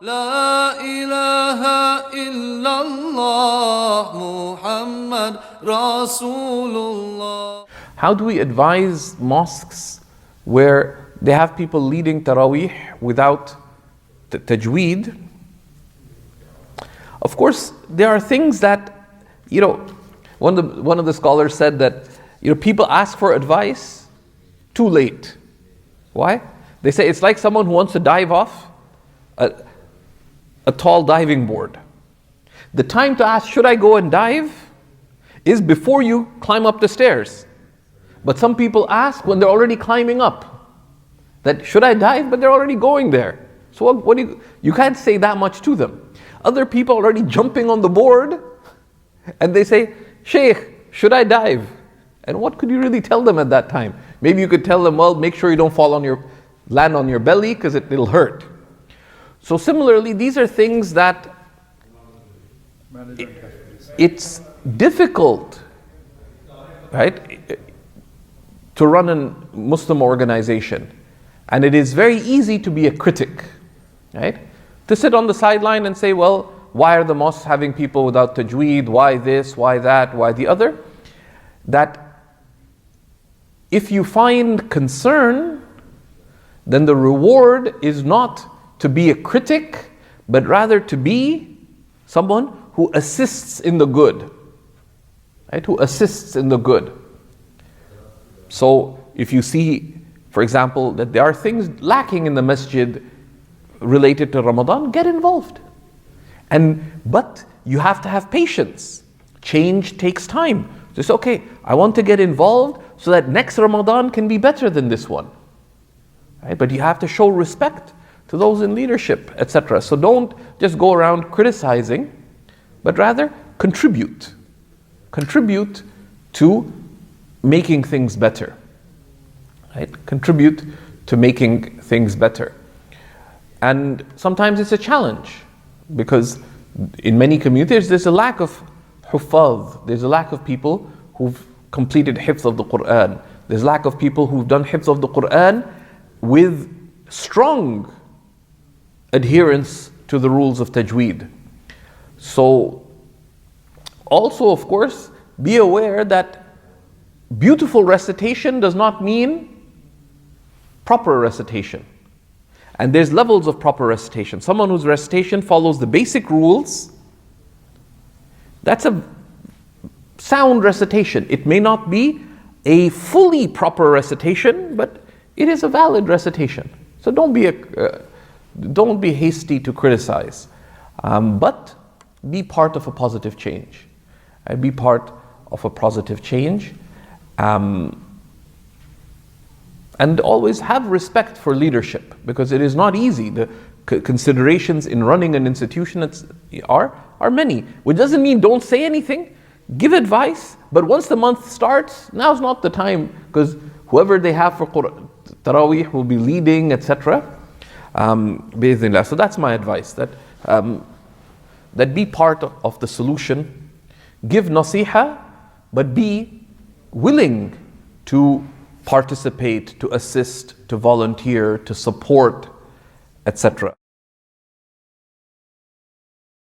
لا إله إلا الله محمد رسول الله. How do we advise mosques where they have people leading Tarawih without Tajwid? Of course, there are things that, one of the scholars said that, people ask for advice too late. Why? They say it's like someone who wants to dive off a tall diving board. The time to ask, should I go and dive, is before you climb up the stairs. But some people ask when they're already climbing up, that should I dive, but they're already going there. So what do you can't say that much to them. Other people are already jumping on the board, and they say, Shaykh, should I dive? And what could you really tell them at that time? Maybe you could tell them, well, make sure you don't land on your belly, because it'll hurt. So similarly, these are things that it's difficult, right, to run a Muslim organization. And it is very easy to be a critic, right? To sit on the sideline and say, well, why are the mosques having people without tajweed? Why this, why that, why the other? That if you find concern, then the reward is not to be a critic, but rather to be someone who assists in the good, right? Who assists in the good. So if you see, for example, that there are things lacking in the masjid related to Ramadan, get involved. But you have to have patience. Change takes time. Just okay, I want to get involved so that next Ramadan can be better than this one. Right? But you have to show respect to those in leadership, etc. So don't just go around criticizing, but rather contribute. Contribute to making things better. Right? Contribute to making things better. And sometimes it's a challenge, because in many communities there's a lack of huffaz, there's a lack of people who've completed hifz of the Quran. There's lack of people who've done hifz of the Quran with strong adherence to the rules of tajweed. So also, of course, be aware that beautiful recitation does not mean proper recitation. And there's levels of proper recitation. Someone whose recitation follows the basic rules, that's a sound recitation. It may not be a fully proper recitation, but it is a valid recitation. So don't be hasty to criticize, but be part of a positive change. Be part of a positive change, and always have respect for leadership, because it is not easy. The considerations in running an institution are many. Which doesn't mean don't say anything. Give advice, but once the month starts, now's not the time, because whoever they have for Tarawih will be leading, etc. So that's my advice, that be part of the solution. Give nasiha, but be willing to participate, to assist, to volunteer, to support, etc.